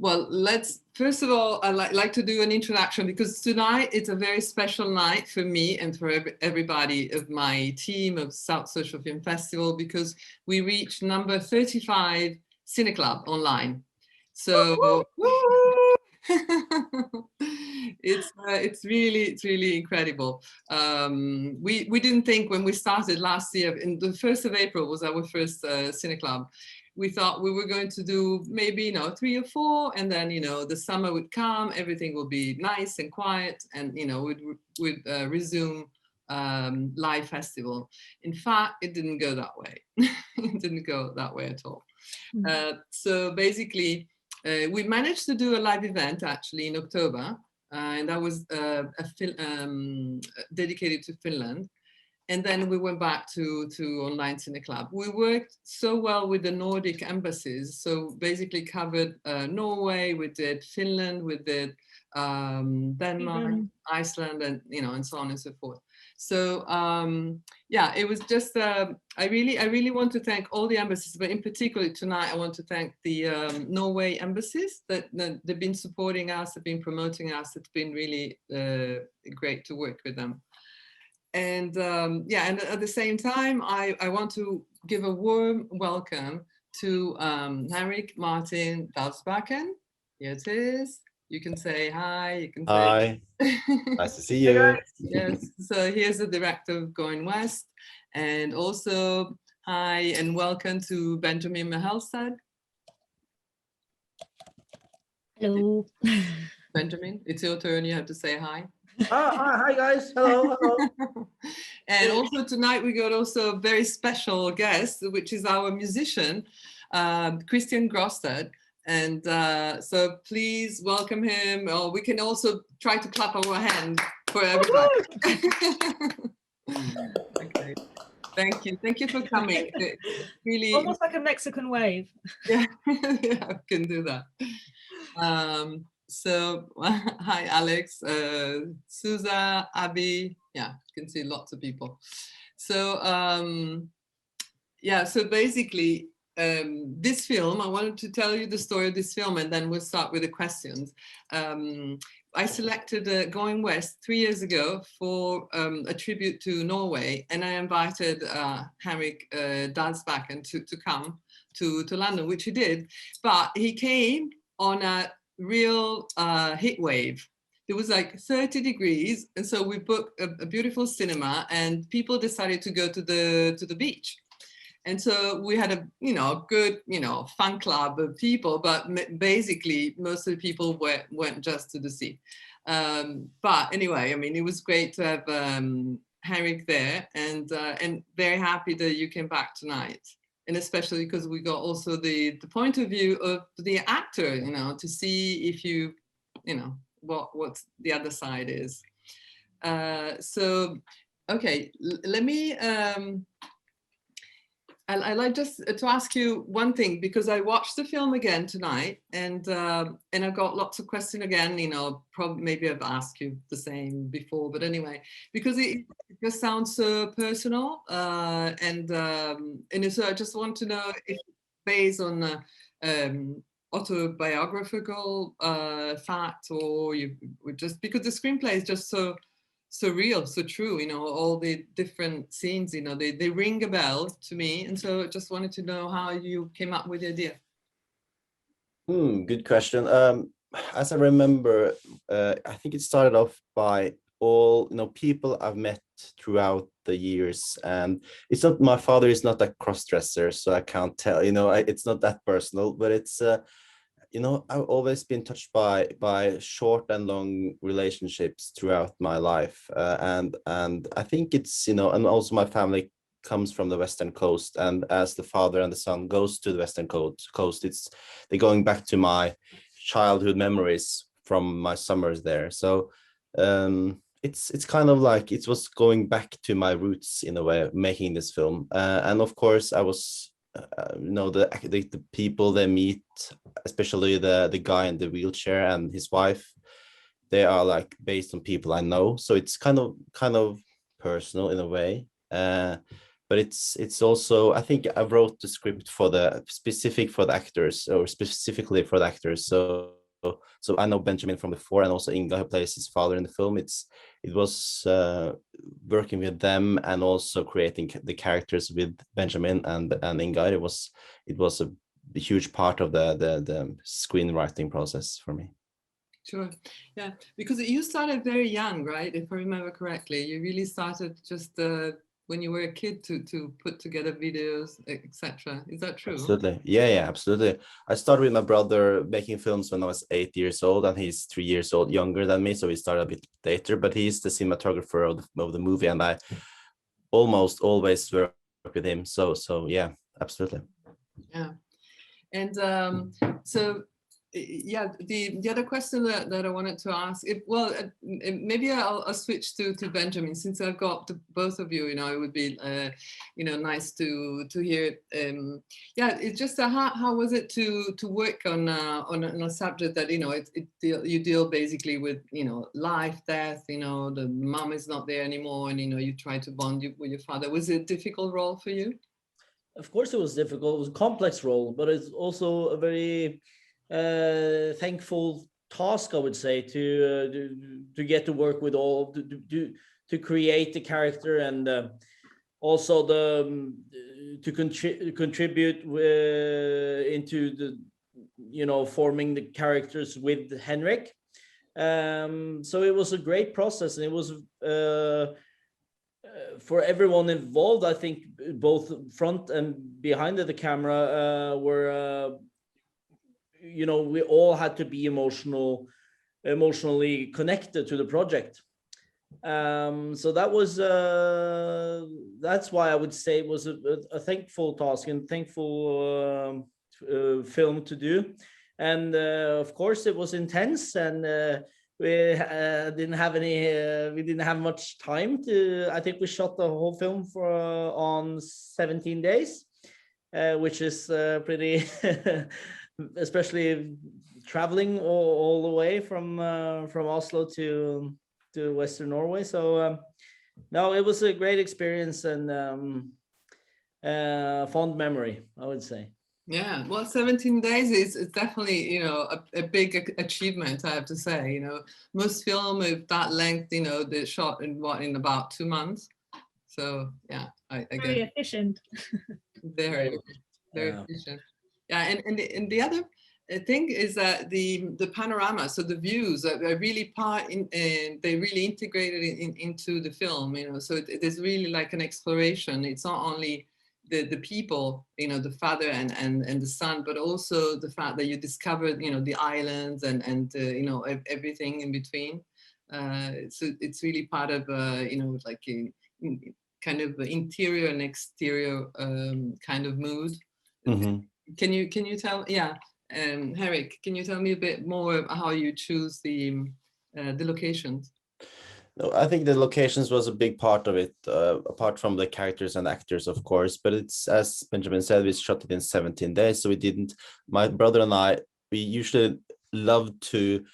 Well, first of all, I'd like to do an introduction because tonight it's a very special night for me and for everybody of my team of South Social Film Festival, because we reached number 35 Cineclub online. So it's really incredible. We didn't think when we started last year, in the 1st of April was our first Cineclub. We thought we were going to do maybe 3 or 4, and then the summer would come, everything would be nice and quiet, and we'd resume live festival. In fact, it didn't go that way. It didn't go that way at all. So basically, we managed to do a live event actually in October, and that was dedicated to Finland. And then we went back to online Cineclub. We worked so well with the Nordic embassies. So basically covered Norway, we did Finland, we did Denmark, Iceland, and so on and so forth. So yeah, it was just, I really want to thank all the embassies, but in particular tonight, I want to thank the Norway embassies that they've been supporting us, they've been promoting us. It's been really great to work with them. And yeah, and at the same time, I want to give a warm welcome to Henrik Martin Dalsbakken. Here it is. You can say hi. You can say hi. Nice to see you. Yes. So here's the director of Going West, and also hi and welcome to Benjamin Mahelstad. Hello. Benjamin, it's your turn. You have to say hi. Hi guys. Hello. And also tonight we got also a very special guest, which is our musician, Christian Grostad. And so please welcome him. Or we can also try to clap our hands for everybody. Okay. Thank you for coming. It's really almost like a Mexican wave. Yeah, yeah, I can do that. So hi Alex, Susa, Abby, yeah, you can see lots of people. So yeah, so basically this film, I wanted to tell you the story of this film, and then we'll start with the questions. I selected Going West 3 years ago for a tribute to Norway, and I invited Henrik Dalsbakken to come to London, which he did, but he came on a real heat wave. It was like 30 degrees, and so we booked a beautiful cinema, and people decided to go to the beach. And so we had a good fun club of people, but basically most of the people went just to the sea. But anyway, I mean, it was great to have Henrik there, and very happy that you came back tonight. And especially because we got also the point of view of the actor, to see if what the other side is. So, okay, let me, I'd like just to ask you one thing, because I watched the film again tonight, and I got lots of questions again, probably maybe I've asked you the same before, but anyway, because it just sounds so personal, and so I just want to know if based on autobiographical fact, or you just because the screenplay is just so real, so true, all the different scenes, they ring a bell to me. And so I just wanted to know how you came up with the idea. Good question. As I remember, I think it started off by all, people I've met throughout the years. And it's not, my father is not a cross-dresser, so I can't tell, it's not that personal, but it's, I've always been touched by short and long relationships throughout my life, and I think it's and also my family comes from the Western coast, and as the father and the son goes to the Western coast, they're going back to my childhood memories from my summers there. So it's kind of like it was going back to my roots in a way, making this film, and of course I was. The people they meet, especially the guy in the wheelchair and his wife, they are like based on people I know, so it's kind of personal in a way, but but it's also, I think I wrote the script for the specific for the actors, or specifically for the actors. So I know Benjamin from before, and also Inga, who plays his father in the film. It was working with them and also creating the characters with Benjamin and Inga. It was a huge part of the screenwriting process for me. Sure. Yeah, because you started very young, right? If I remember correctly, you really started just when you were a kid to put together videos, etc. Is that true? Absolutely. Yeah, absolutely. I started with my brother making films when I was 8 years old, and he's 3 years old younger than me, so we started a bit later. But he's the cinematographer of the movie, and I almost always work with him. So yeah, absolutely. Yeah. And so yeah, the other question that I wanted to ask, maybe I'll switch to Benjamin, since I've got both of you. It would be nice to hear. Yeah, it's just how was it to work on a subject that you deal basically with life, death. The mom is not there anymore, and you try to bond with your father. Was it a difficult role for you? Of course, it was difficult. It was a complex role, but it's also a very thankful task, I would say, to get to work with all to create the character, and also to contribute into the forming the characters with Henrik. So it was a great process, and it was for everyone involved. I think both front and behind the camera were we all had to be emotionally connected to the project. So that was that's why I would say it was a thankful task and thankful film to do. And of course it was intense, and we didn't have much time to. I think we shot the whole film on 17 days, which is pretty especially traveling all the way from Oslo to Western Norway. So no, it was a great experience and fond memory, I would say. Yeah, well, 17 days is definitely, a big achievement, I have to say. Most film of that length, they're shot in about 2 months. So yeah, I Very guess efficient. very efficient. Yeah, and the other thing is that the panorama, so the views are really they really integrated into the film. So it is really like an exploration. It's not only the people, the father and the son, but also the fact that you discovered, the islands and everything in between. So it's really part of, like a kind of interior and exterior kind of mood. Mm-hmm. Can you tell, Henrik, can you tell me a bit more about how you choose the locations? No, I think the locations was a big part of it, apart from the characters and actors, of course. But it's, as Benjamin said, we shot it in 17 days. So my brother and I, we usually love to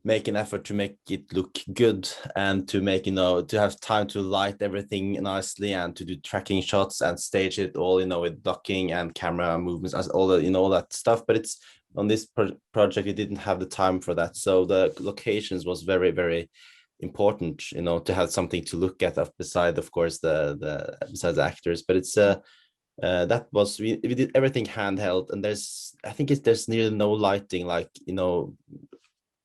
make an effort to make it look good, and to make, to have time to light everything nicely, and to do tracking shots and stage it all, with ducking and camera movements, as all the, all that stuff. But it's on this project, we didn't have the time for that. So the locations was very, very important, to have something to look at beside, of course, besides the actors. But it's that was, we did everything handheld, and there's nearly no lighting, like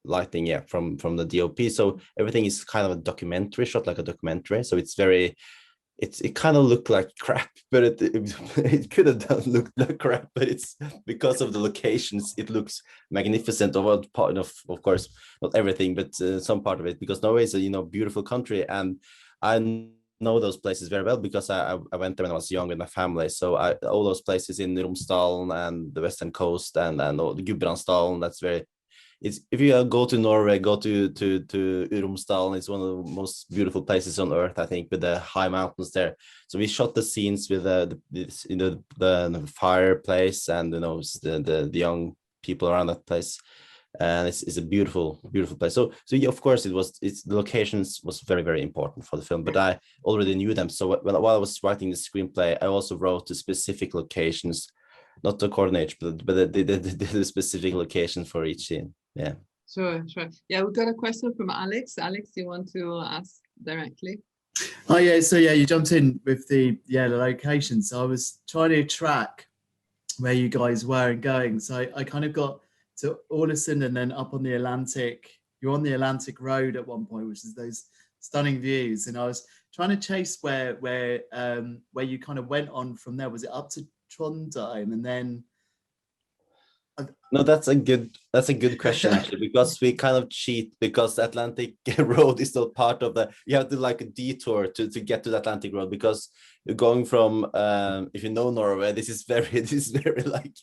lighting from the DOP. So everything is kind of a documentary shot, like a documentary. So it kind of looked like crap, but it could have looked like crap, but it's because of the locations, it looks magnificent. Of part of course, not everything, but some part of it, because Norway is a beautiful country, and I know those places very well because I went there when I was young with my family. So all those places in Romsdalen and the western coast and Gudbrandsdalen, that's very. If you go to Norway, go to Romsdalen. It's one of the most beautiful places on earth, I think, with the high mountains there. So we shot the scenes with the fireplace and the young people around that place. and it's a beautiful place. So yeah, of course it's the locations was very, very important for the film, but I already knew them. So while I was writing the screenplay, I also wrote the specific locations, not the coordinates, but the specific location for each scene. Yeah. Sure. Yeah, we've got a question from Alex. Alex, do you want to ask directly? Oh yeah, so yeah, you jumped in with the location. So I was trying to track where you guys were and going. So I kind of got to Ålesund and then up on the Atlantic. You're on the Atlantic Road at one point, which is those stunning views. And I was trying to chase where you kind of went on from there. Was it up to Trondheim and then? No, that's a good question actually, because we kind of cheat because the Atlantic Road is still part of the. You have to like a detour to get to the Atlantic Road, because you're going from if you know Norway, this is very like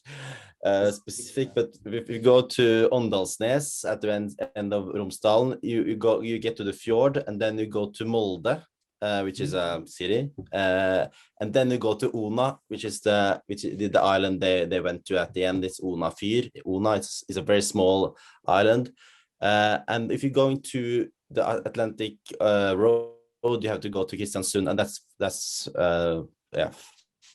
specific. But if you go to Åndalsnes at the end of Romsdalen, you get to the fjord, and then you go to Molde, which is a city, and then you go to Ona, which is the island they went to at the end. It's Ona Fyr. Ona is a very small island, and if you're going to the Atlantic Road, you have to go to Kristiansund, and that's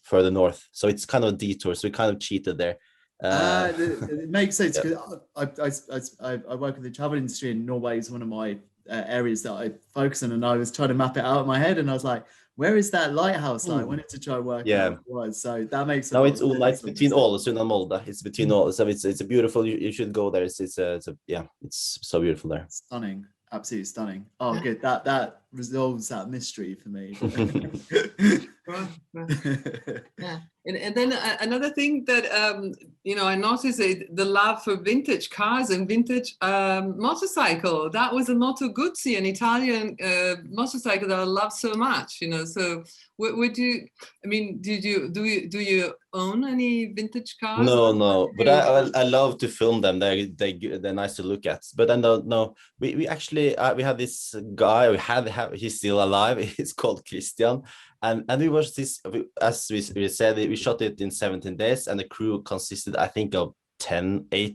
further north. So it's kind of a detour. So we kind of cheated there. It makes sense because I work in the travel industry, and Norway is one of my areas that I focus on, and I was trying to map it out in my head, and I was like, where is that lighthouse? I wanted to try and work out what it was. So that makes it's between Ålesund and Molde. It's between all, so it's a beautiful. You should go there. It's so beautiful there. Stunning, absolutely stunning. Oh, good. That resolves that mystery for me. Right. Yeah. And then another thing that I noticed the love for vintage cars and vintage motorcycle. That was a Moto Guzzi, an Italian motorcycle that I love so much. So would you? I mean, do you own any vintage cars? No, but I love to film them. They're nice to look at. But I don't know. We actually we had this guy. He's still alive. He's called Christian. And we watched this, as we said, we shot it in 17 days, and the crew consisted, I think, of 8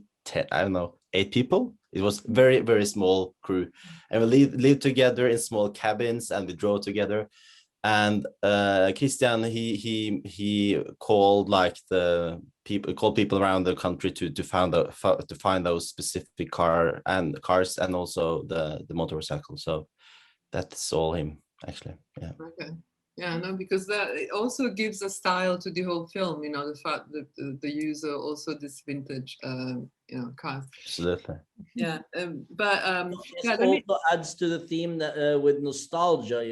people. It was very, very small crew, and we lived together in small cabins, and we drove together. And Christian, he called people around the country to find those specific cars, and also the motorcycle. So that's all him, actually. Yeah. Okay. Yeah, no, because it also gives a style to the whole film, the fact that the use of also this vintage, cars. Absolutely. Yeah, It also adds to the theme that with nostalgia.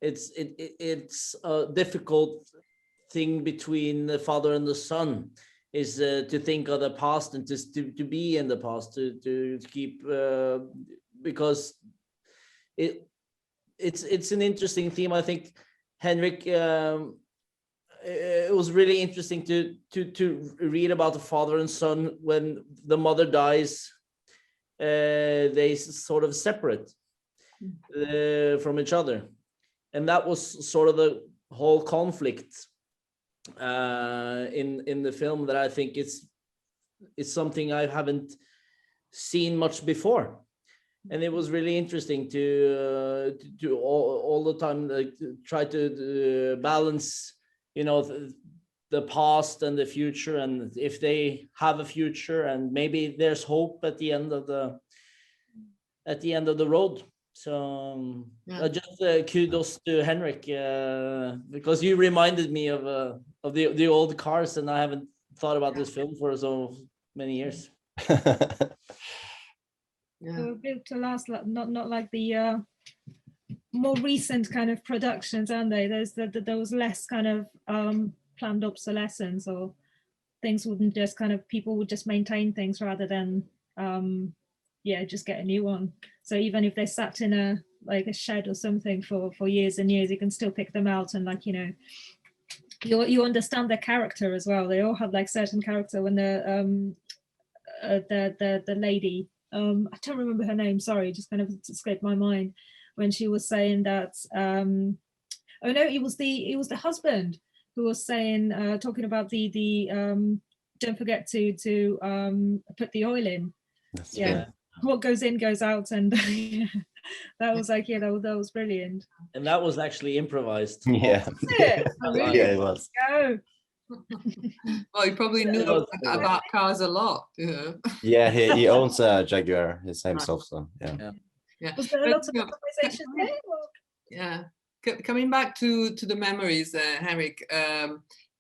It's a difficult thing between the father and the son, is to think of the past and to be in the past, to keep because it's an interesting theme. I think, Henrik, it was really interesting to read about the father and son. When the mother dies, they sort of separate from each other, and that was sort of the whole conflict in the film, that I think it's something I haven't seen much before. And it was really interesting to all the time try to balance, the past and the future, and if they have a future, and maybe there's hope at the end of the road. So just kudos to Henrik, because you reminded me of the old cars, and I haven't thought about this film for so many years. They were built to last, not like the more recent kind of productions, aren't they? There was less kind of planned obsolescence, or things wouldn't just people would just maintain things rather than just get a new one. So even if they sat in a shed or something for years and years, you can still pick them out, and you understand their character as well. They all have certain character. When the lady, I don't remember her name, sorry, just kind of escaped my mind, when she was saying that it was the husband who was saying, talking about the don't forget to put the oil in, That's Yeah. right. What goes in goes out, and that was like, that was brilliant. And that was actually improvised. Yeah. it? Oh, Really? Yeah, it was. Go. Well, you probably Yeah, it knew was about cars a lot, you know. Yeah, he owns a Jaguar himself, so yeah. Yeah. Was there a But, lot of you know, improvisation there? or- Yeah, coming back to the memories, Henrik,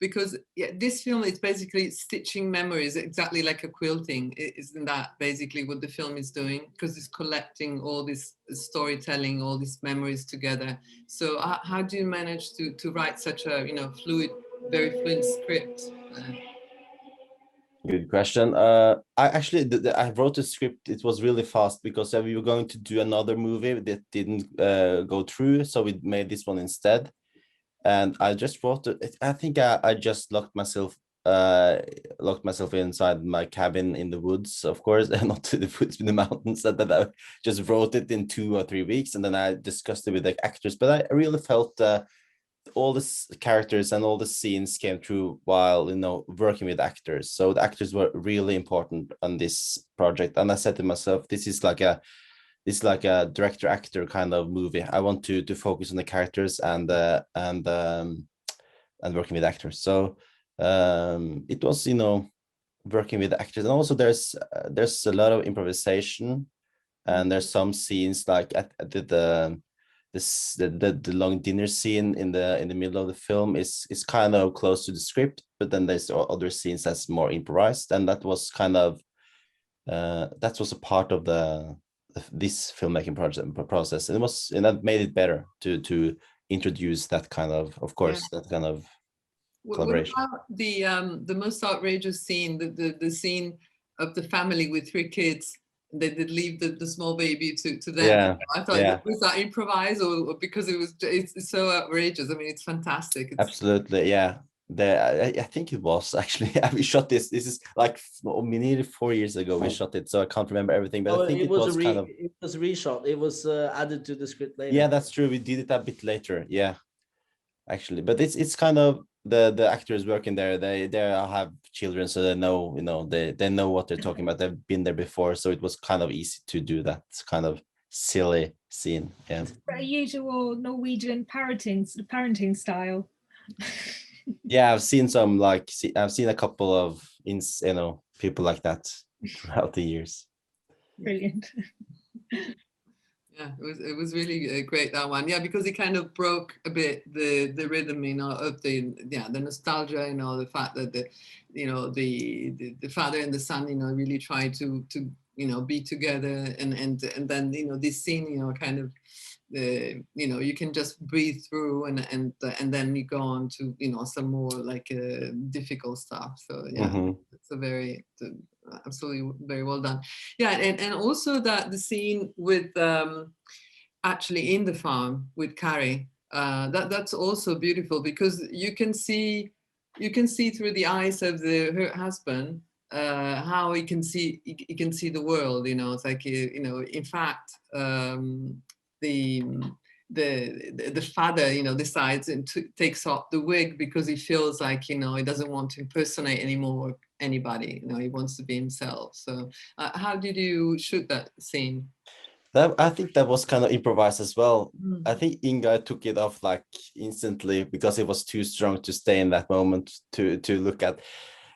because this film is basically stitching memories, exactly like a quilting. Isn't that basically what the film is doing? Because it's collecting all this storytelling, all these memories together. So how do you manage to write such a fluid, very fluent script? Good question. I actually I wrote the script. It was really fast because we were going to do another movie that didn't go through, so we made this one instead. And I just wrote it. I think I just locked myself inside my cabin in the woods, of course, and not to the woods in the mountains. And then I just wrote it in 2 or 3 weeks, and then I discussed it with the actors. But I really felt all the characters and all the scenes came through while working with actors. So the actors were really important on this project. And I said to myself, this is like a director actor kind of movie. I want to focus on the characters and working with actors. So it was working with actors, and also there's a lot of improvisation, and there's some scenes like at the long dinner scene in the middle of the film is kind of close to the script, but then there's other scenes that's more improvised, and that was kind of that was a part of this filmmaking process, and that made it better to introduce that kind of course, that kind of What collaboration. about the most outrageous scene, the scene of the family with 3 kids? They did leave the small baby to them. Yeah, I thought, yeah. was that improvised or because it's so outrageous? I mean, it's fantastic. It's, Absolutely, yeah. I think it was actually. We shot this. This is like nearly 4 years ago. We shot it, so I can't remember everything. But I think it was kind of. It was reshot. It was added to the script later. Yeah, that's true. We did it a bit later. Yeah, actually, but it's kind of the actors working there. They have children, so they know they know what they're talking about. They've been there before, so it was kind of easy to do that kind of silly scene. Yeah. A usual Norwegian parenting style. Yeah, I've seen some I've seen a couple of people like that throughout the years. Brilliant. yeah, it was really great, that one. Yeah, because it kind of broke a bit the rhythm, of the nostalgia, the fact that the father and the son, really try to be together, and then this scene, kind of you can just breathe through, and then you go on to some more like difficult stuff. So yeah, it's absolutely very well done. Yeah, and also that the scene with actually in the farm with Carrie, that's also beautiful because you can see through the eyes of her husband how he can see the world. It's like in fact the father decides and takes off the wig because he feels like he doesn't want to impersonate anymore anybody. He wants to be himself. So how did you shoot that scene? I think that was kind of improvised as well. I think Inga took it off like instantly because it was too strong to stay in that moment to look at.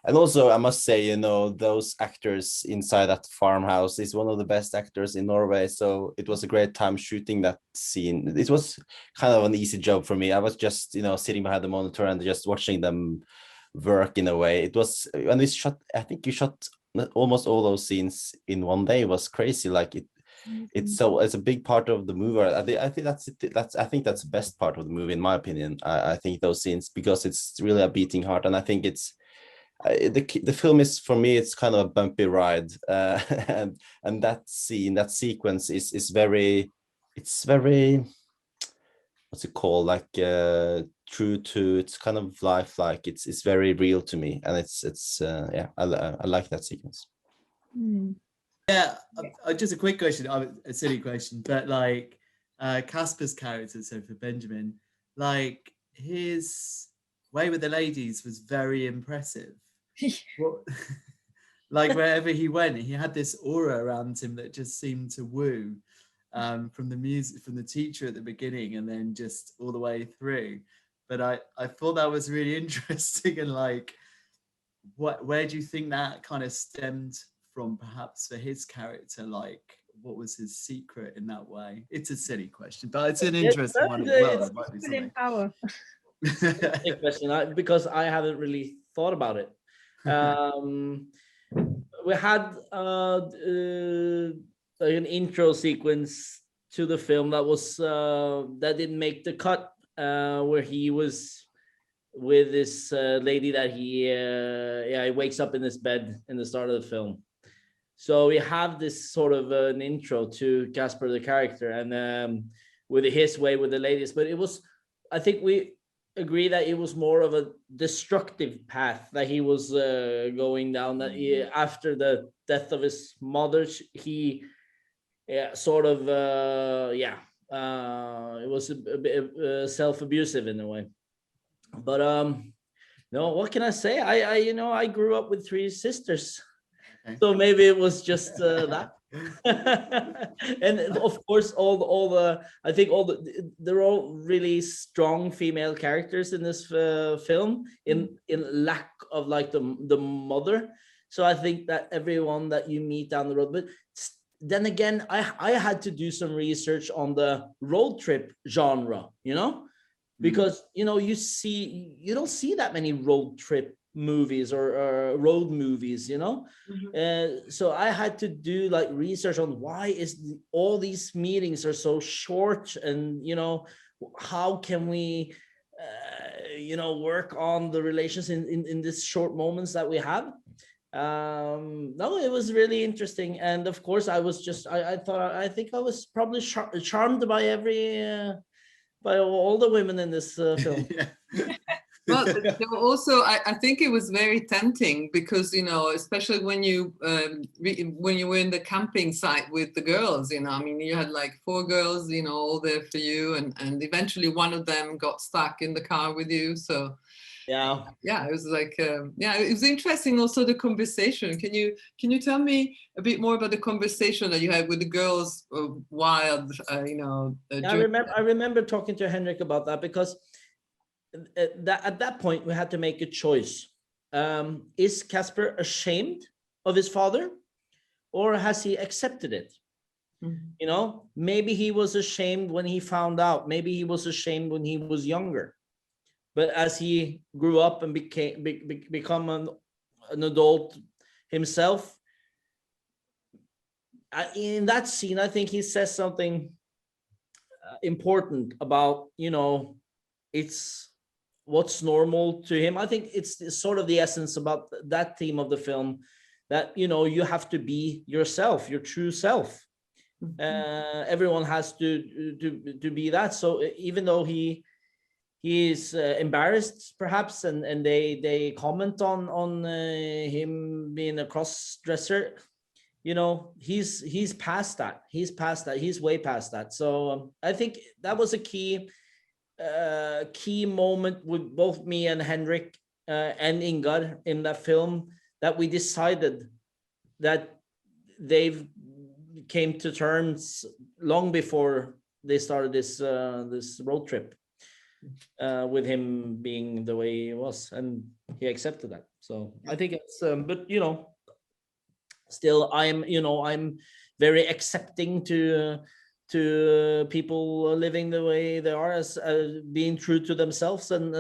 And also, I must say, those actors inside that farmhouse is one of the best actors in Norway. So it was a great time shooting that scene. It was kind of an easy job for me. I was just, sitting behind the monitor and just watching them work in a way. It was, and we shot, I think you shot almost all those scenes in one day. It was crazy. Like it's a big part of the movie. I think that's the best part of the movie, in my opinion. I think those scenes, because it's really a beating heart. And I think it's, the film is, for me, it's kind of a bumpy ride, and that scene, that sequence is very, it's very, what's it called, like true to, it's kind of lifelike. It's very real to me, and it's yeah, I like that sequence. Yeah, just a quick question, a silly question, but like Casper's character, so for Benjamin, like his way with the ladies was very impressive. like wherever he went, he had this aura around him that just seemed to woo, from the music, from the teacher at the beginning, and then just all the way through. But I thought that was really interesting, and like, where do you think that kind of stemmed from, perhaps for his character? Like, what was his secret in that way? It's a silly question, but it's an interesting one as well. There might be Within something. power. Big question, because I haven't really thought about it. We had an intro sequence to the film that was that didn't make the cut, where he was with this lady that he wakes up in his bed in the start of the film. So we have this sort of an intro to Casper the character, and with his way with the ladies. But it was, I think we agree that it was more of a destructive path that he was going down. That after the death of his mother, he sort of it was a bit self-abusive in a way. But no, what can I say? I grew up with 3 sisters. Okay. So maybe it was just that. And of course, I think they're all really strong female characters in this film, in lack of like the mother. So I think that everyone that you meet down the road, but then again, I had to do some research on the road trip genre, because you don't see that many road trip movies or road movies, so I had to do like research on why all these meetings are so short, and how can we work on the relations in this short moments that we have. No, it was really interesting, and of course I was just I think I was probably charmed by by all the women in this film. Well, there were also, I think it was very tempting because, especially when you were in the camping site with the girls, I mean, you had like 4 girls, all there for you, and eventually one of them got stuck in the car with you. So yeah, it was like, it was interesting. Also the conversation. Can you tell me a bit more about the conversation that you had with the girls while, I remember talking to Henrik about that, because at that point we had to make a choice. Is Casper ashamed of his father, or has he accepted it? Mm-hmm. Maybe he was ashamed when he found out. Maybe he was ashamed when he was younger. But as he grew up and become an adult himself, in that scene, I think he says something important about, it's what's normal to him. I think it's sort of the essence about that theme of the film, that, you have to be yourself, your true self. Mm-hmm. Everyone has to be that. So even though he is embarrassed perhaps, and they comment on him being a cross-dresser, he's past that. He's way past that. So I think that was a key moment with both me and Henrik and Ingar in that film, that we decided that they've came to terms long before they started this road trip, with him being the way he was, and he accepted that. So I think it's but still I'm very accepting to people living the way they are, as being true to themselves, and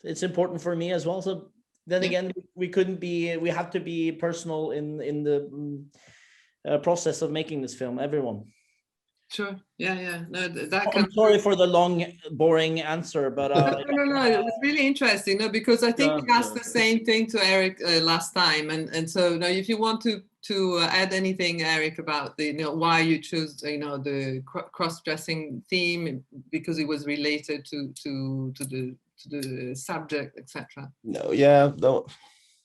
it's important for me as well. So then again, we have to be personal in the process of making this film, everyone. Sure. Yeah. No, I'm sorry for the long, boring answer, but no, it was really interesting. No, because I think we asked the same thing to Eric last time, and so now if you want to add anything, Eric, about the why you choose the cross-dressing theme, because it was related to the subject, etc. No,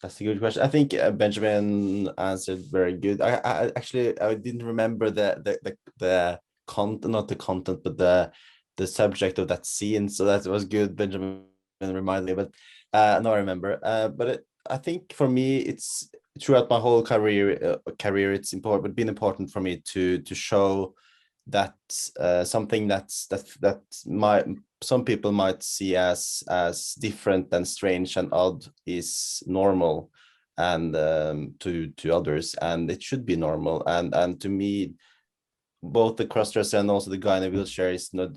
that's a good question. I think Benjamin answered very good. I actually didn't remember the content, not the content, but the subject of that scene. So that was good. Benjamin reminded me, but now I remember. But I think for me, it's throughout my whole career, it's been important for me to show that something that some people might see as different and strange and odd is normal, and to others, and it should be normal. And to me, both the crossdresser and also the guy in the wheelchair is not,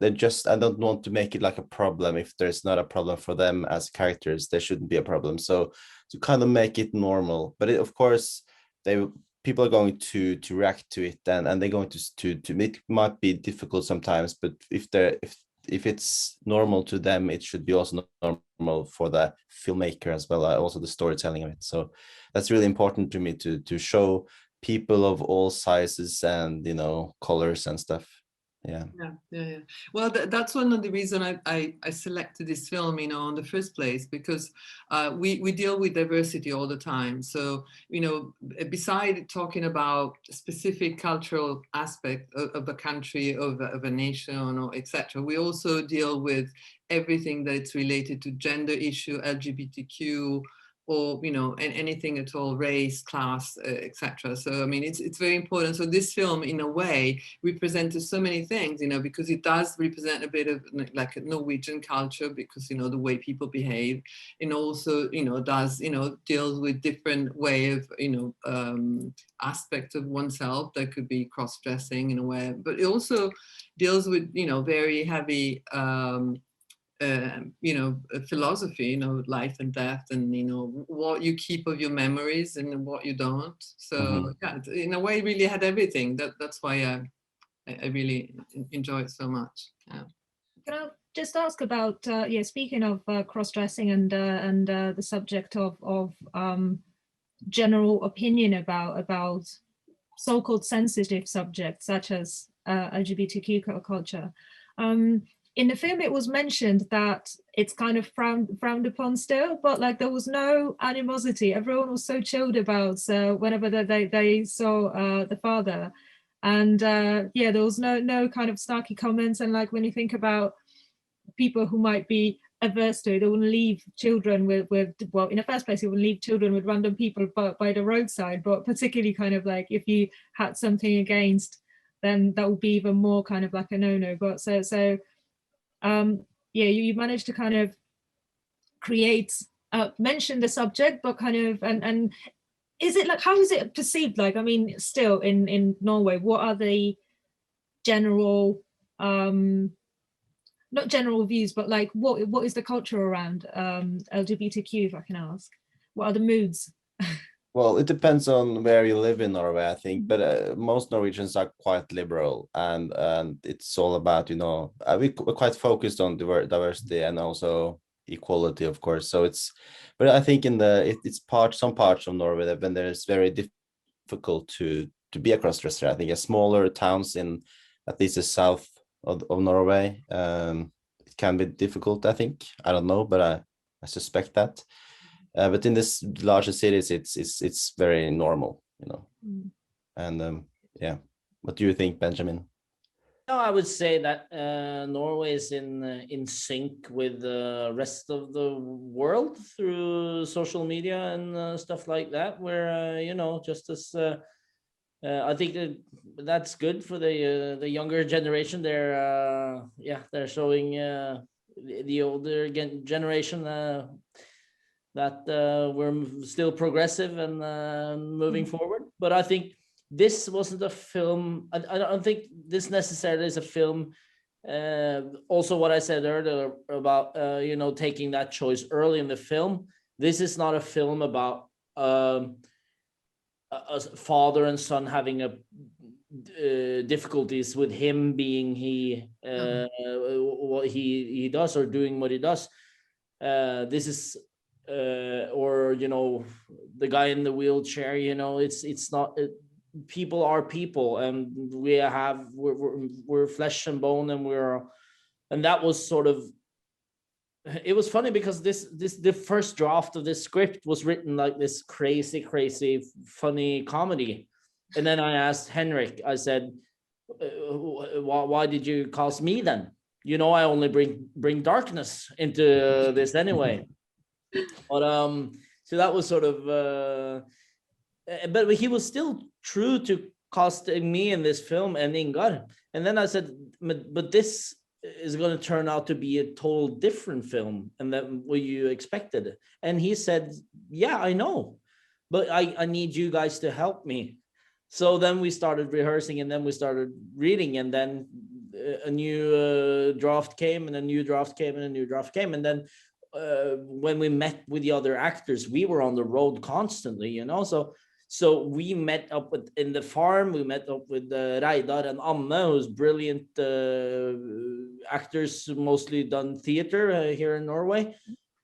they're just, I don't want to make it like a problem. If there's not a problem for them as characters, there shouldn't be a problem. So to kind of make it normal, but of course people are going to react to it, and they're going to it might be difficult sometimes, but if it's normal to them, it should be also normal for the filmmaker as well, also the storytelling of it. So that's really important to me, to show people of all sizes and colors and stuff. Yeah. Well, that's one of the reasons I selected this film, in the first place, because we deal with diversity all the time. So, beside talking about specific cultural aspect of a country, of a nation, or etc., we also deal with everything that's related to gender issue, LGBTQ, or and anything at all, race, class, etc. So I mean, it's very important. So this film, in a way, represented so many things, because it does represent a bit of like a Norwegian culture, because the way people behave, and also does deals with different way of aspects of oneself that could be cross-dressing in a way, but it also deals with very heavy philosophy, life and death, and what you keep of your memories and what you don't. So yeah, in a way, it really had everything. That's why I really enjoy it so much. Yeah. Can I just ask about speaking of cross-dressing and the subject of general opinion about so-called sensitive subjects such as LGBTQ culture. In the film, it was mentioned that it's kind of frowned upon still, but like there was no animosity. Everyone was so chilled about whenever they saw the father, and there was no kind of snarky comments. And like when you think about people who might be averse to it, they wouldn't leave children with well, in the first place, they wouldn't leave children with random people by the roadside. But particularly kind of like if you had something against, then that would be even more kind of like a no-no. But so. You managed to kind of mention the subject, but kind of and is it like, how is it perceived? Like, I mean, still in Norway, what are the general not general views, but like what is the culture around LGBTQ, if I can ask? What are the moods? Well, it depends on where you live in Norway, I think, but most Norwegians are quite liberal, and it's all about, we're quite focused on diversity and also equality, of course. So but I think it's some parts of Norway that when there's very difficult to be a crossdresser. I think smaller towns in at least the south of Norway, it can be difficult, I think. I don't know, but I suspect that. But in this larger cities, it's very normal, And what do you think, Benjamin? No, I would say that Norway is in sync with the rest of the world through social media and stuff like that. Where just as I think that's good for the younger generation. They're showing the older generation. That we're still progressive and moving forward. But I think this wasn't a film. I don't think this necessarily is a film. Also, what I said earlier about taking that choice early in the film. This is not a film about a father and son having difficulties with him being what he does or doing what he does. This is. Or the guy in the wheelchair, it's not people are people, and we're flesh and bone, and that was sort of, it was funny because the first draft of this script was written like this crazy funny comedy, and then I asked Henrik, I said, why did you cast me then? I only bring darkness into this anyway. But So that was sort of, but he was still true to casting me in this film and Ingar. And then I said, but this is going to turn out to be a total different film and than what you expected. And he said, yeah, I know, but I need you guys to help me. So then we started rehearsing, and then we started reading, and then a new draft came, and a new draft came, and a new draft came. And then when we met with the other actors, we were on the road constantly, you know. So we met up in the farm. We met up with Reidar and Anne, who's brilliant actors, mostly done theater here in Norway.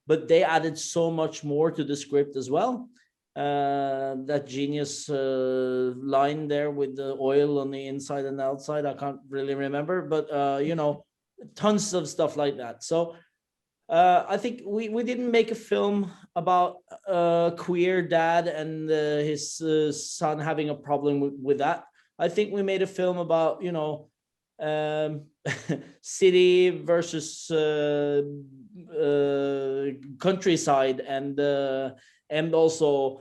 But they added so much more to the script as well. That genius line there with the oil on the inside and outside, I can't really remember, but you know, tons of stuff like that. So I think we didn't make a film about a queer dad and his son having a problem with that. I think we made a film about, you know, city versus countryside, and also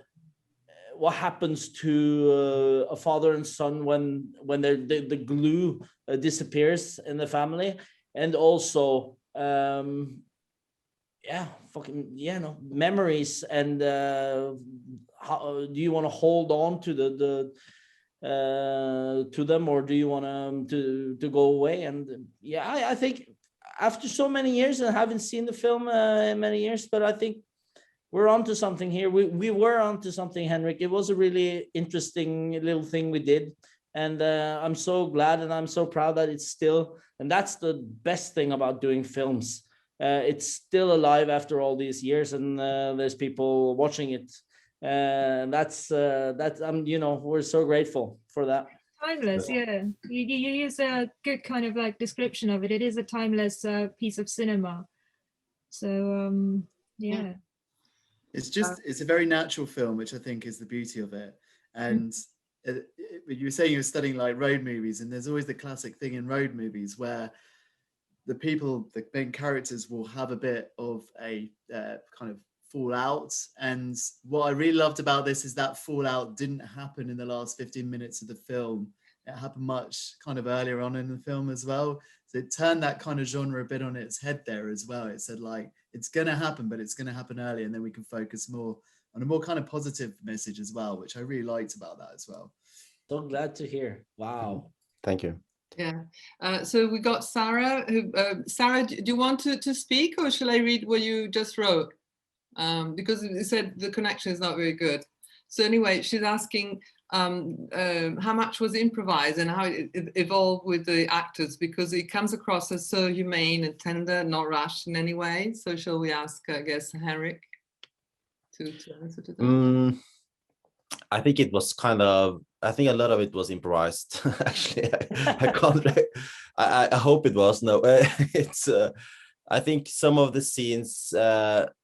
what happens to a father and son when the glue disappears in the family, and also memories, and how do you want to hold on to to them, or do you want to go away? And I think after so many years, and I haven't seen the film in many years, but I think we're onto something here. We were onto something, Henrik. It was a really interesting little thing we did. And I'm so glad, and I'm so proud that it's still, and that's the best thing about doing films. It's still alive after all these years, and there's people watching it. That's you know, we're so grateful for that. Timeless, yeah. You use a good kind of like description of it. It is a timeless piece of cinema. So yeah. It's a very natural film, which I think is the beauty of it. And you were saying you were studying like road movies, and there's always the classic thing in road movies where the main characters will have a bit of a kind of fallout. And what I really loved about this is that fallout didn't happen in the last 15 minutes of the film. It happened much kind of earlier on in the film as well. So it turned that kind of genre a bit on its head there as well. It said like, it's going to happen, but it's going to happen early, and then we can focus more on a more kind of positive message as well, which I really liked about that as well. So glad to hear. Wow. Thank you. Yeah. So we got Sarah. Sarah, do you want to speak, or shall I read what you just wrote? Because it said the connection is not very good. So anyway, she's asking how much was improvised and how it evolved with the actors, because it comes across as so humane and tender, not rash in any way. So shall we ask, I guess, Henrik to answer to that? I think it was I think a lot of it was improvised. Actually, I can't. I hope it was. No, it's. I think some of the scenes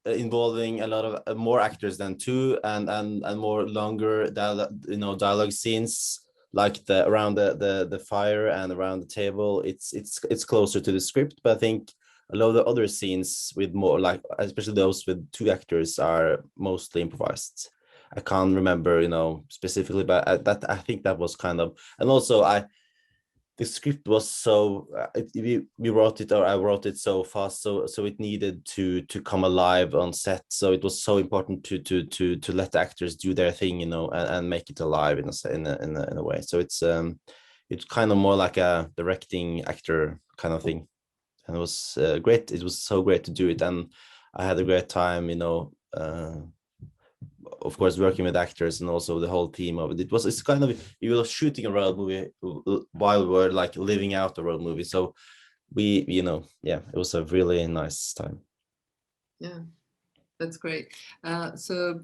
involving a lot of more actors than two, and more longer dialogue scenes, like around the fire and around the table. It's closer to the script, but I think a lot of the other scenes with more, like especially those with two actors, are mostly improvised. I can't remember, specifically, but I think that was kind of, and also the script was so we wrote it, or I wrote it so fast, so it needed to come alive on set. So it was so important to let the actors do their thing, and make it alive in a way. So it's kind of more like a directing actor kind of thing, and it was great. It was so great to do it, and I had a great time, of course, working with actors and also the whole team of it. It's kind of, you were shooting a road movie while we were like living out the road movie. So it was a really nice time. Yeah, that's great. So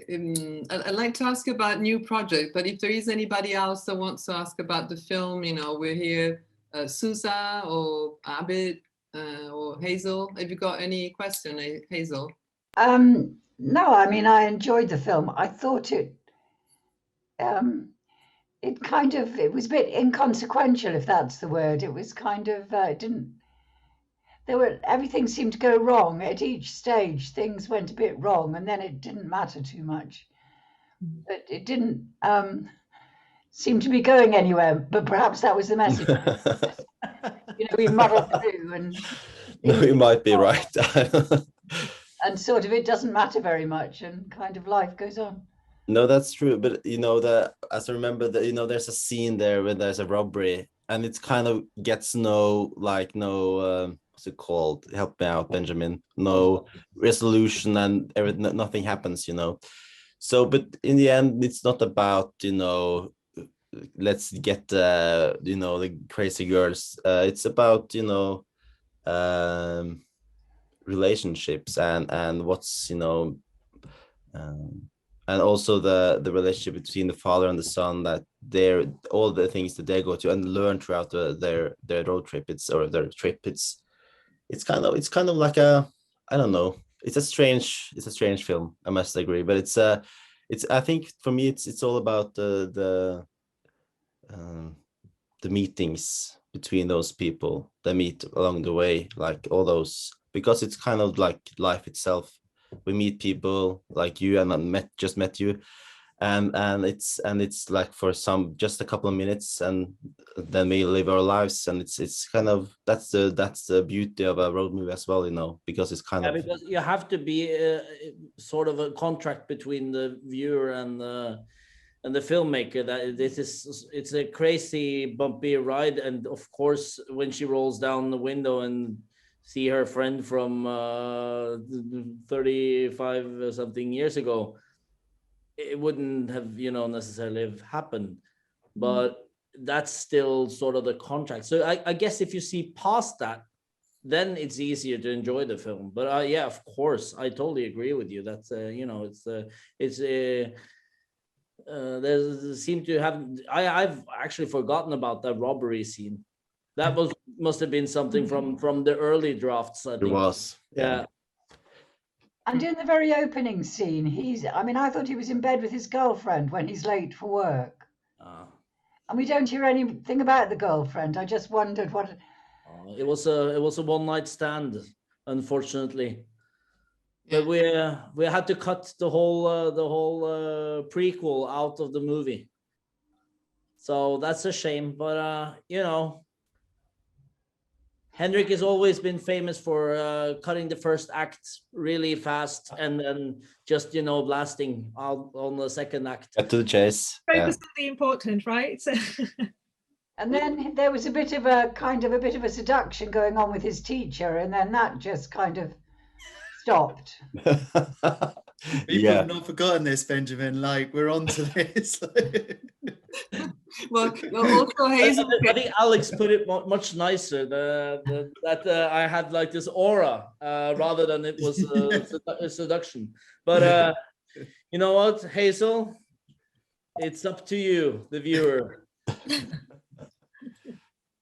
I'd like to ask you about new project, but if there is anybody else that wants to ask about the film, we're here, Susa or Abid or Hazel. Have you got any question, Hazel? No, I mean, I enjoyed the film. I thought it was a bit inconsequential, if that's the word. It was kind of, everything seemed to go wrong at each stage. Things went a bit wrong, and then it didn't matter too much. But it didn't seem to be going anywhere. But perhaps that was the message. We muddle through, and No, you might be right. and sort of it doesn't matter very much, and kind of life goes on. No, that's true. But as I remember that, there's a scene there where there's a robbery, and it's kind of gets no what's it called? Help me out, Benjamin. No resolution, and nothing happens. So, but in the end, it's not about let's get the crazy girls. It's about relationships and what's and also the relationship between the father and the son, that they're all the things that they go to and learn throughout their road trip. It's kind of like a, I don't know, it's a strange film, I must agree, but it's I think for me it's all about the meetings between those people that meet along the way, like all those, because it's kind of like life itself. We meet people like you, and I just met you, and it's like for just a couple of minutes, and then we live our lives, and it's kind of that's the beauty of a road movie as well, because it's kind of, because you have to be sort of a contract between the viewer and the filmmaker, that it's a crazy bumpy ride, and of course when she rolls down the window and see her friend from 35 something years ago, it wouldn't have necessarily have happened, but that's still sort of the contract. So I guess if you see past that, then it's easier to enjoy the film. But yeah, of course, I totally agree with you. That's there seem to have, I've actually forgotten about that robbery scene. That must have been something from the early drafts, I think. It was, yeah. And in the very opening scene, I thought he was in bed with his girlfriend when he's late for work. And we don't hear anything about the girlfriend. I just wondered what. It was a one-night stand, unfortunately. But we had to cut the whole prequel out of the movie. So that's a shame, but Henrik has always been famous for cutting the first act really fast and then just blasting out on the second act. Get to the chase. Focus on the important, right? And then there was a bit of a seduction going on with his teacher, and then that just kind of stopped. People have not forgotten this, Benjamin. Like, we're on to this. Well, also Hazel. I think Alex put it much nicer. That I had like this aura rather than it was a seduction. But you know what, Hazel? It's up to you, the viewer.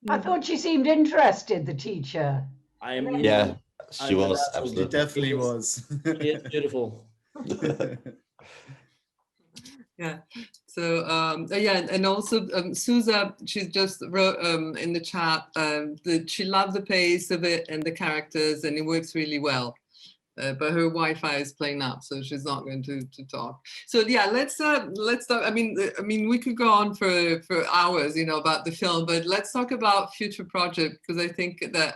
I thought she seemed interested, the teacher. Yeah, she was absolutely. It definitely was. It's beautiful. Yeah. So and also Susa, she just wrote in the chat that she loved the pace of it and the characters, and it works really well. But her Wi-Fi is playing up, so she's not going to talk. So yeah, let's talk. I mean, we could go on for hours, about the film, but let's talk about future project, because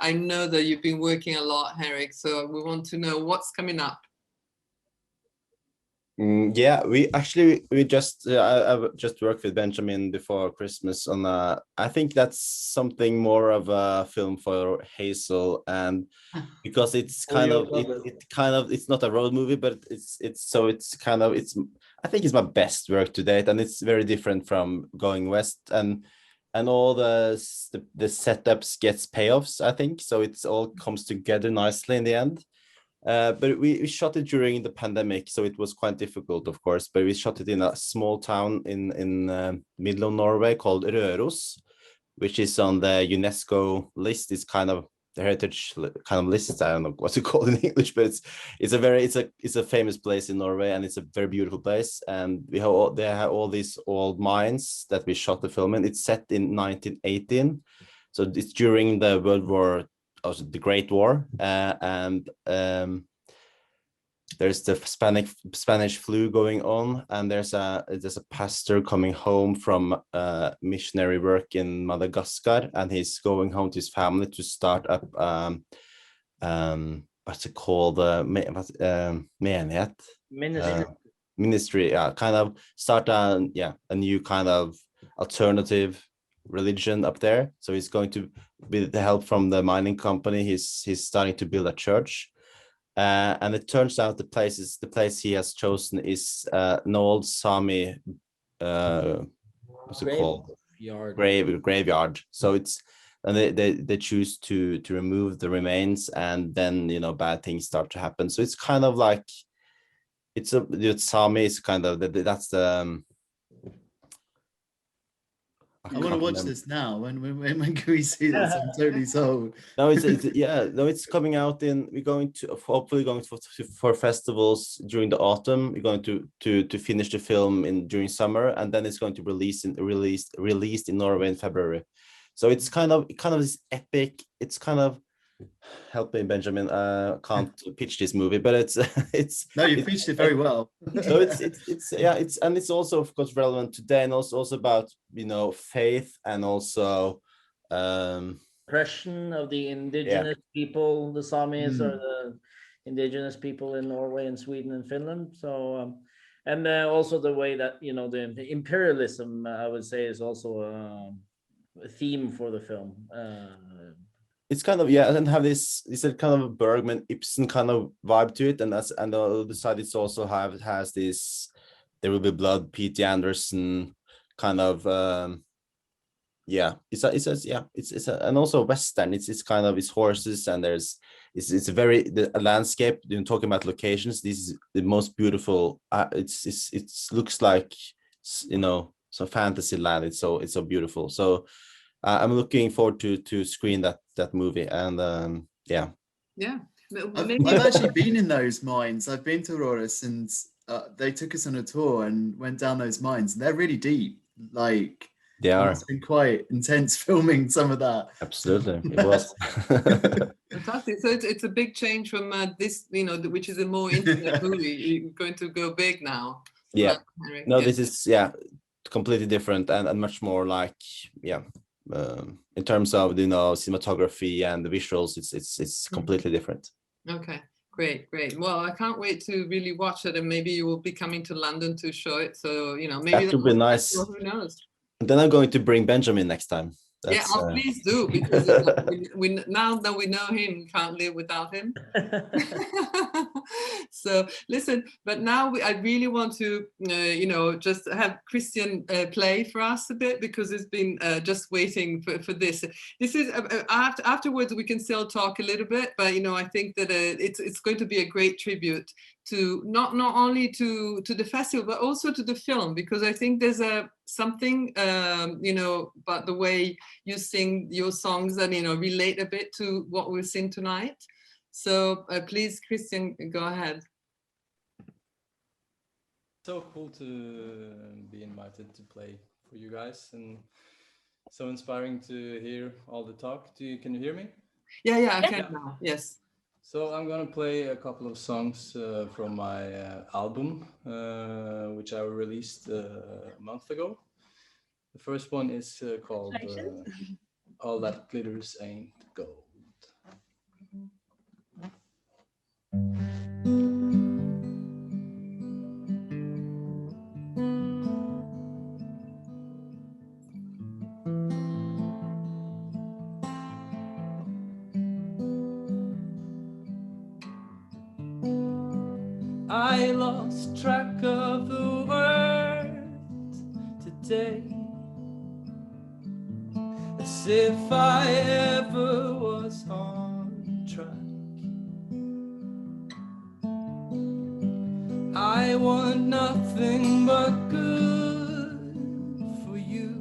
I know that you've been working a lot, Henrik. So we want to know what's coming up. Yeah, we just I've just worked with Benjamin before Christmas on I think that's something more of a film for Hazel, and because it's kind of it's not a road movie, but it's I think it's my best work to date, and it's very different from Going West, and all the setups gets payoffs, I think, so it's all comes together nicely in the end. But we shot it during the pandemic, so it was quite difficult, of course. But we shot it in a small town in middle of Norway called Røros, which is on the UNESCO list. It's kind of the heritage kind of list. I don't know what to call it in English, but it's a famous place in Norway, and it's a very beautiful place. And they have all these old mines that we shot the film in. It's set in 1918, so it's during the World War also the Great War, and there's the Spanish flu going on, and there's a pastor coming home from missionary work in Madagascar, and he's going home to his family to start up what's it called, menighet, Ministry. ministry, kind of start a new kind of alternative religion up there. So he's going to, with the help from the mining company, he's starting to build a church. And it turns out the place he has chosen is an old Sami what's it called, graveyard. So it's, and they choose to remove the remains, and then bad things start to happen. So it's kind of like it's Sami is kind of that's the I want to watch this now. When can we see this? I'm totally sold. No, it's coming out we're going to hopefully going for festivals during the autumn. We're going to finish the film during summer, and then it's going to released in Norway in February. So it's kind of this epic. It's kind of, help me, Benjamin. Can't pitch this movie, but it's no, you pitched it very well. So it's also of course relevant today, and also about faith, and also Oppression of the indigenous people, the Samis are the indigenous people in Norway and Sweden and Finland. So and also the way that the imperialism, I would say, is also a theme for the film. It's kind of, and have this kind of Bergman Ibsen kind of vibe to it, and the other side it's also has this There Will Be Blood, P.T. Anderson kind of and also Western. It's kind of, it's horses, and it's a very a landscape. Talking about locations, this is the most beautiful. It looks like some fantasy land. It's so beautiful. So I'm looking forward to screen that movie, and I've actually been in those mines. I've been to Rorys, and they took us on a tour and went down those mines, and they're really deep. Like, they are. It's been quite intense filming some of that. Absolutely, it was. Fantastic. So it's a big change from this, which is a more intimate movie. You're going to go big now. Yeah. No, this is completely different, and much more like in terms of cinematography and the visuals, it's completely different. Okay, great. Well, I can't wait to really watch it, and maybe you will be coming to London to show it. So maybe that would be nice. Who knows? And then I'm going to bring Benjamin next time. Please do, because we now that we know him, we can't live without him. So listen, but now I really want to, just have Christian play for us a bit, because it's been just waiting for this. This is afterwards we can still talk a little bit, but I think that it's going to be a great tribute to not only to the festival, but also to the film, because I think there's something about the way you sing your songs that relate a bit to what we'll sing tonight. So please, Christian, go ahead. So cool to be invited to play for you guys, and so inspiring to hear all the talk. Can you hear me? Yeah, I can now. Yes. So I'm gonna play a couple of songs from my album, which I released a month ago. The first one is called All That Glitters Ain't Gold. I lost track of the words today, as if I ever was on track. I want nothing but good for you,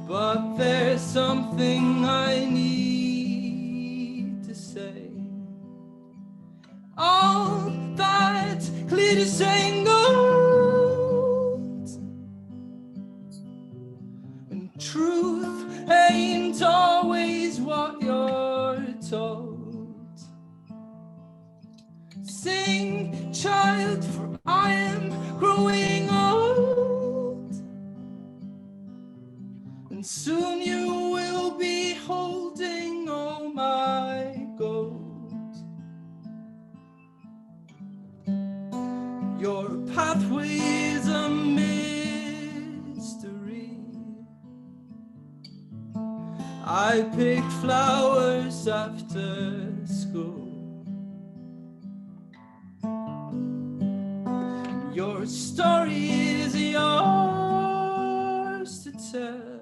but there's something I need to say. All that glitters ain't gold, and truth ain't always told. Sing, child, for I am growing old, and soon you will be holding all my gold. Your pathway is a mystery. I pick flowers after school. Your story is yours to tell.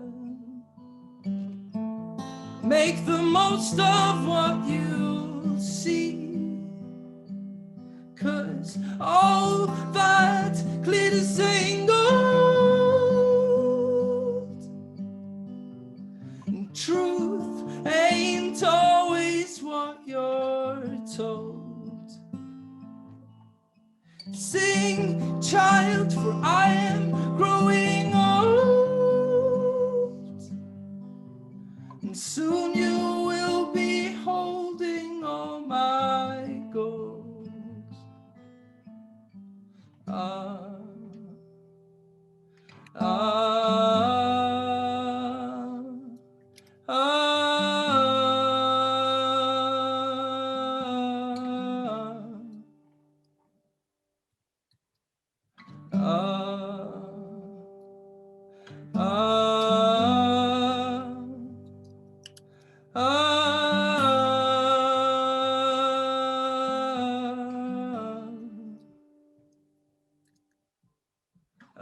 Make the most of what you see, 'cause all that glitters ain't gold, and truth ain't always what you're told. Sing, child, for I am growing old, and soon you will be holding all my gold. Ah, ah, ah.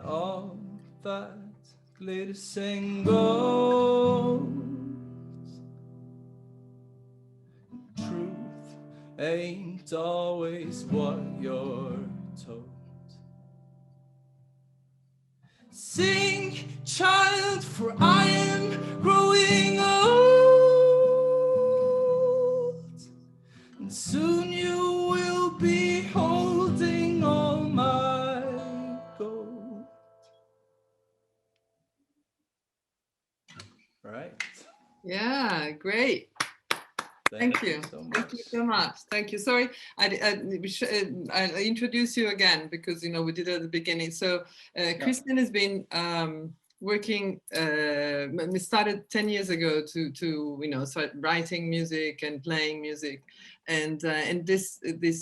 All that glitters and gold, truth ain't always what you're told. Sing, child, for I am growing old, and soon you will be holding all my gold. Right. Yeah, great. Thank you. So much. Thank you so much. Thank you. Sorry, I'll introduce you again because, you know, we did it at the beginning. So Christian has been working, we started 10 years ago to you know, start writing music and playing music. And this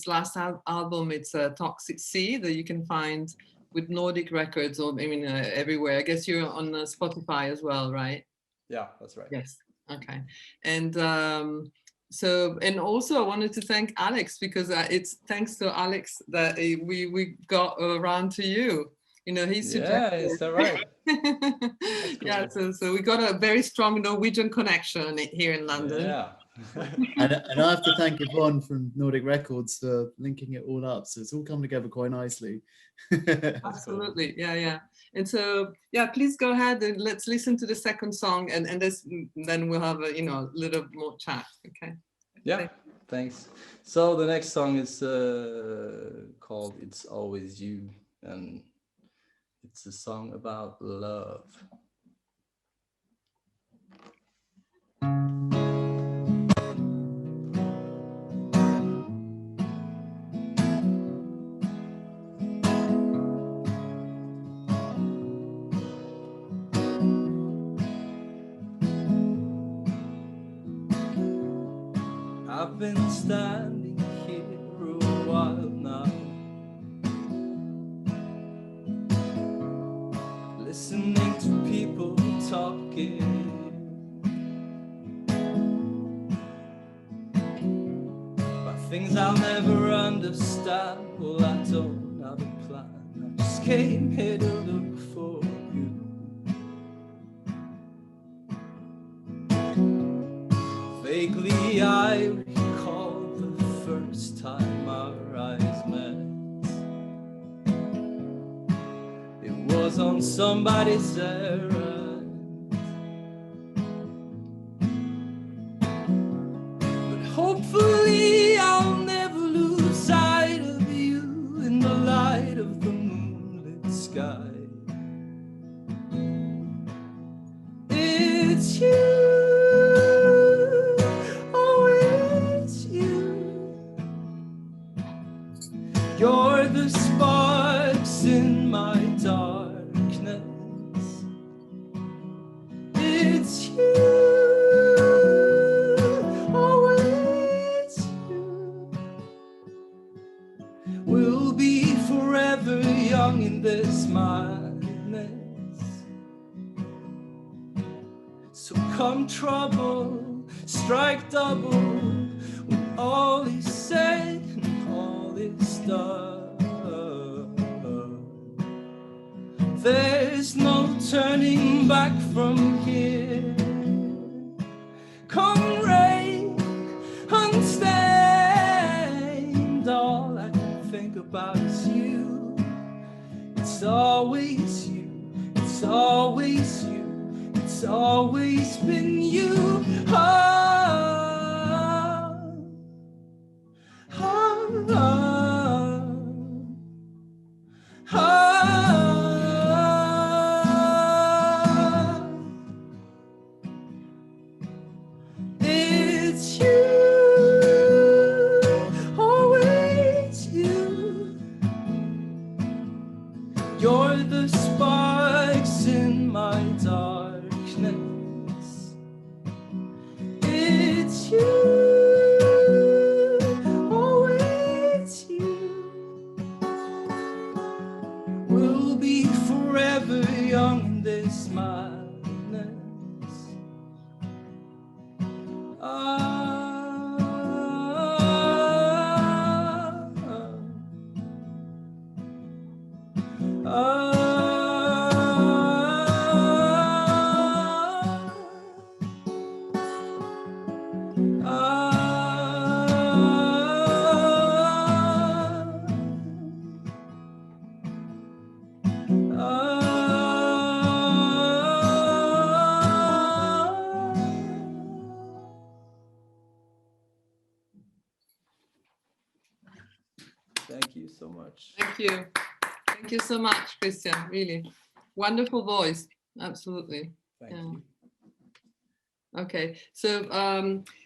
last album, it's Toxic Sea, that you can find with Nordic Records, or I mean, everywhere. I guess you're on Spotify as well, right? Yeah, that's right. Yes. Okay. And so, and also I wanted to thank Alex, because it's thanks to Alex that we got around to you. You know, he's Yeah, is that right? Yeah, so we got a very strong Norwegian connection here in London. Yeah. And I have to thank Yvonne from Nordic Records for linking it all up. So it's all come together quite nicely. Absolutely. Yeah. And so, yeah, please go ahead and let's listen to the second song, and then we'll have a, you know, little more chat. Okay. Yeah, thanks. So the next song is called It's Always You, and it's a song about love. I've been standing here a while now, listening to people talking, about things I'll never understand. Well, I don't have a plan, I just came here to look for you. Vaguely I recall the first time our eyes met. It was on somebody's errand, but hopefully I'll never lose sight of you in the light of the moonlit sky. It's you, always young in this madness. So come trouble, strike double when all is said and all is done. There's no turning back from here. Come rain, unstained, all I can think about is you. It's always you, it's always you, it's always been you. It's you, always you. You're the sparks in my darkness. It's you, always you. We'll be forever young in this madness. Thank you so much. Thank you. Thank you so much, Christian. Really wonderful voice. Absolutely. Thank Yeah. you. Okay, so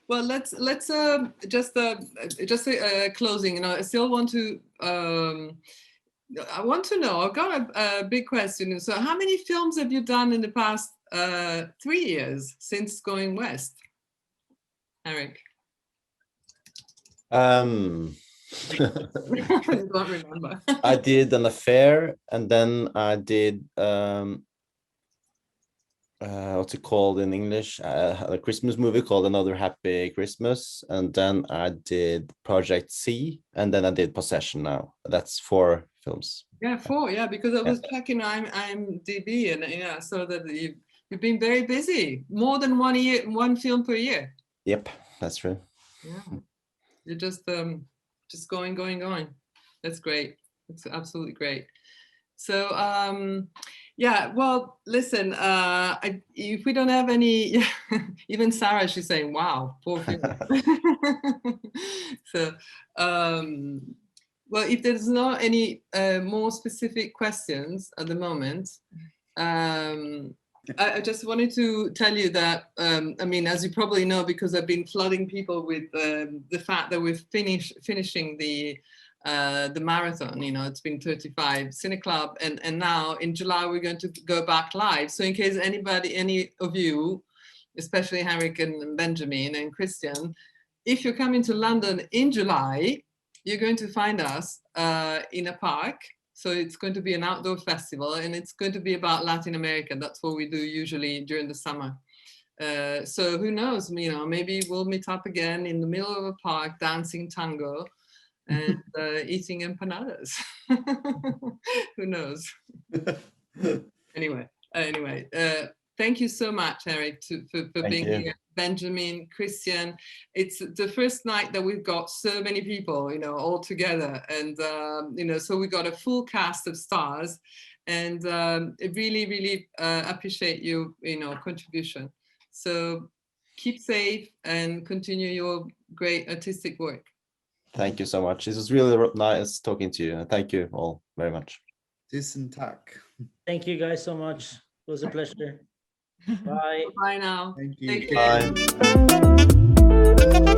well, let's just closing. You know, I still want to. I want to know. I've got a big question. So, how many films have you done in the past 3 years since Going West, Eric? I don't remember. I did An Affair, and then I did what's it called in English? A Christmas movie called Another Happy Christmas, and then I did Project C, and then I did Possession. Now that's 4 films. Yeah, 4. Yeah, because I was checking IMDb, and yeah, so that you've been very busy. More than 1 film per year. Yep, that's true. Yeah, you're just going. That's great. It's absolutely great. So yeah, well, listen, if we don't have any, even Sarah, she's saying, wow, 4 films. So well, if there's not any more specific questions at the moment, I just wanted to tell you that, I mean, as you probably know, because I've been flooding people with the fact that we're finishing the marathon, you know, it's been 35 Cine Club, and now in July we're going to go back live. So in case any of you, especially Henrik and Benjamin and Christian, if you're coming to London in July, you're going to find us in a park. So it's going to be an outdoor festival, and it's going to be about Latin America. That's what we do usually during the summer. So who knows, you know, maybe we'll meet up again in the middle of a park, dancing tango and eating empanadas. Who knows? Anyway, thank you so much, Eric, for being here. Benjamin, Christian, it's the first night that we've got so many people, you know, all together, and you know, so we got a full cast of stars, and really appreciate you know, contribution. So keep safe and continue your great artistic work. Thank you so much. It was really nice talking to you, and thank you all very much. Tusen tack. Thank you guys so much. It was a pleasure. Bye. Bye now. Thank you. Take care. Bye.